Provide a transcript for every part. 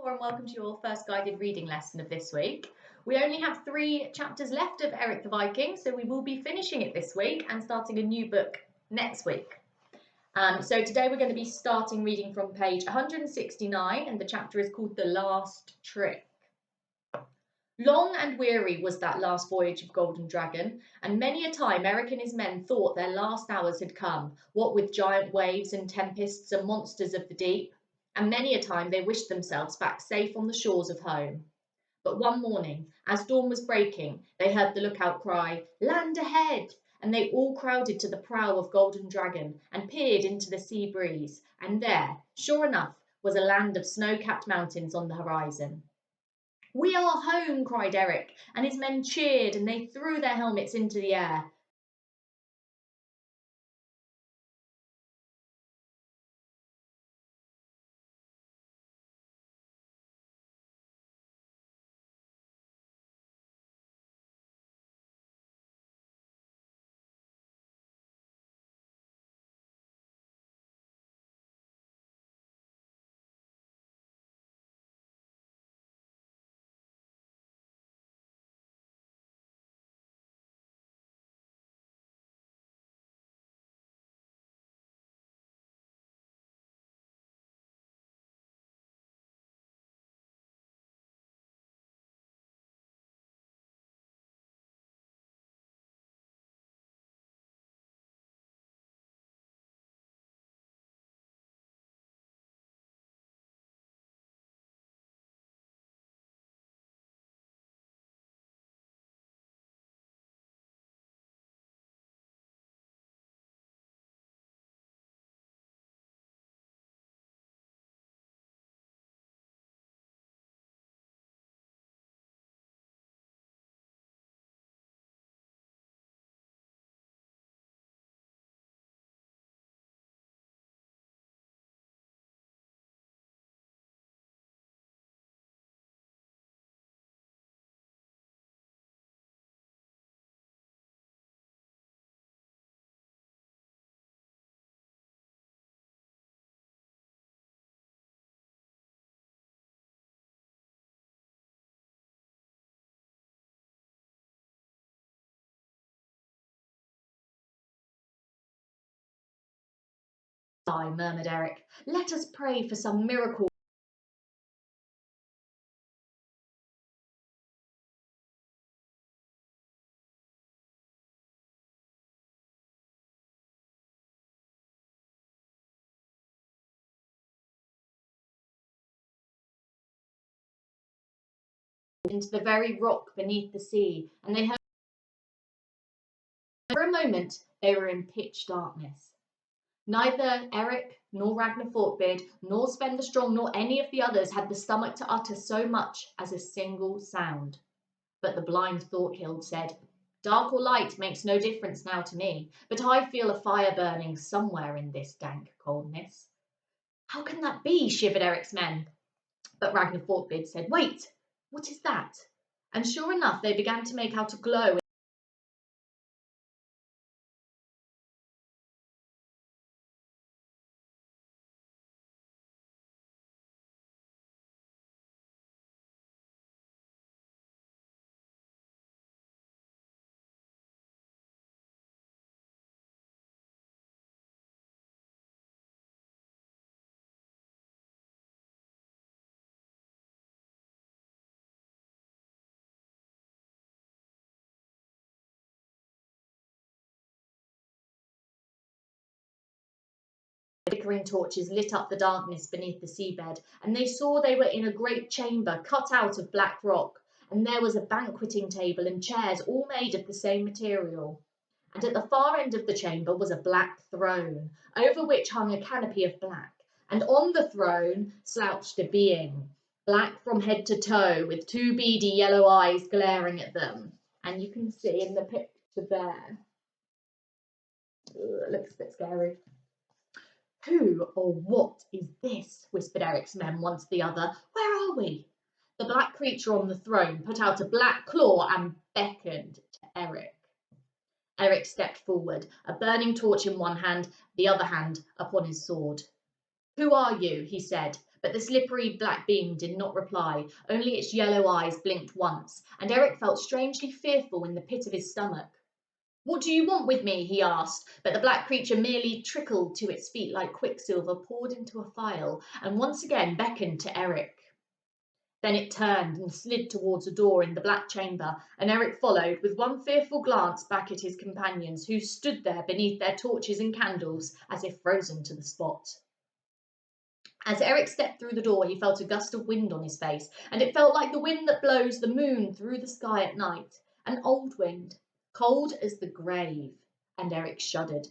and welcome to your first guided reading lesson of this week. We only have 3 chapters left of Erik the Viking, so we will be finishing it this week and starting a new book next week. So today we're going to be starting reading from page 169, and the chapter is called The Last Trick. Long and weary was that last voyage of Golden Dragon, and many a time Erik and his men thought their last hours had come, what with giant waves and tempests and monsters of the deep. And many a time they wished themselves back safe on the shores of home. But one morning, as dawn was breaking, they heard the lookout cry, "Land ahead!" And they all crowded to the prow of Golden Dragon and peered into the sea breeze. And there, sure enough, was a land of snow-capped mountains on the horizon. "We are home!" cried Erik, and his men cheered and they threw their helmets into the air. "Die," murmured Erik. "Let us pray for some miracle." Into the very rock beneath the sea, and they heard. For a moment they were in pitch darkness. Neither Erik, nor Ragnar Forkbeard, nor Sven the Strong, nor any of the others had the stomach to utter so much as a single sound. But the blind Thorkild said, "Dark or light makes no difference now to me, but I feel a fire burning somewhere in this dank coldness." "How can that be?" shivered Erik's men. But Ragnar Forkbeard said, "Wait, what is that?" And sure enough, they began to make out a glow flickering torches lit up the darkness beneath the seabed, and they saw they were in a great chamber cut out of black rock, and there was a banqueting table and chairs all made of the same material. And at the far end of the chamber was a black throne, over which hung a canopy of black, and on the throne slouched a being, black from head to toe, with 2 beady yellow eyes glaring at them. And you can see in the picture there, it looks a bit scary. "Who or what is this?" whispered Erik's men one to the other. "Where are we?" The black creature on the throne put out a black claw and beckoned to Erik. Erik stepped forward, a burning torch in one hand, the other hand upon his sword. "Who are you?" he said, But the slippery black beam did not reply, only its yellow eyes blinked once, and Erik felt strangely fearful in the pit of his stomach. "What do you want with me?" he asked, but the black creature merely trickled to its feet like quicksilver poured into a phial, and once again beckoned to Erik. Then it turned and slid towards a door in the black chamber, and Erik followed, with one fearful glance back at his companions, who stood there beneath their torches and candles, as if frozen to the spot. As Erik stepped through the door, he felt a gust of wind on his face, and it felt like the wind that blows the moon through the sky at night, an old wind, cold as the grave, and Erik shuddered.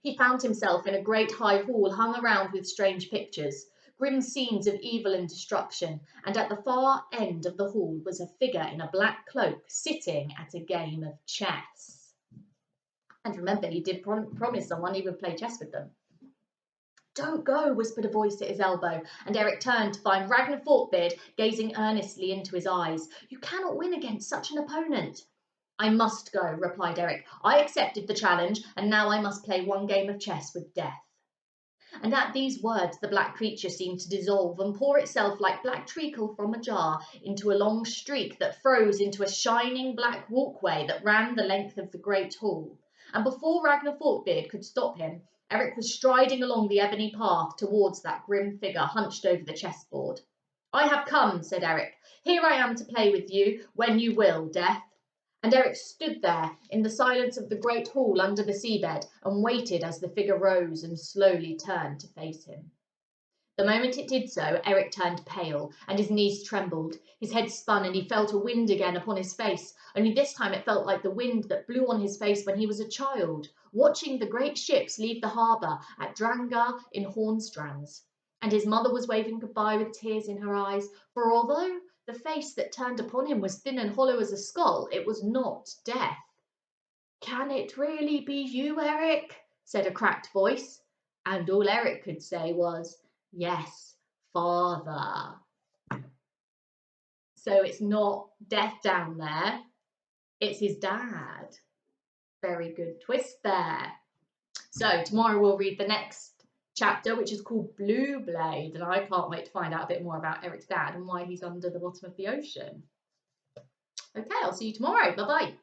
He found himself in a great high hall hung around with strange pictures, grim scenes of evil and destruction, and at the far end of the hall was a figure in a black cloak sitting at a game of chess. And remember, he did promise someone he would play chess with them. "Don't go," whispered a voice at his elbow, and Erik turned to find Ragnar Forkbeard gazing earnestly into his eyes. "You cannot win against such an opponent." "I must go," replied Erik. "I accepted the challenge, and now I must play one game of chess with death." And at these words the black creature seemed to dissolve and pour itself like black treacle from a jar into a long streak that froze into a shining black walkway that ran the length of the great hall. And before Ragnar Forkbeard could stop him, Erik was striding along the ebony path towards that grim figure hunched over the chessboard. "I have come," said Erik. "Here I am to play with you when you will, Death." And Erik stood there in the silence of the great hall under the seabed and waited as the figure rose and slowly turned to face him. The moment it did so, Erik turned pale and his knees trembled. His head spun and he felt a wind again upon his face, only this time it felt like the wind that blew on his face when he was a child, watching the great ships leave the harbour at Drangar in Hornstrands. And his mother was waving goodbye with tears in her eyes, for although the face that turned upon him was thin and hollow as a skull, it was not death. "Can it really be you, Erik?" said a cracked voice. And all Erik could say was, "Yes, father." So it's not death down there, it's his dad. Very good twist there. So tomorrow we'll read the next chapter, which is called Blue Blade, and I can't wait to find out a bit more about Erik's dad and why he's under the bottom of the ocean. Okay, I'll see you tomorrow. Bye-bye.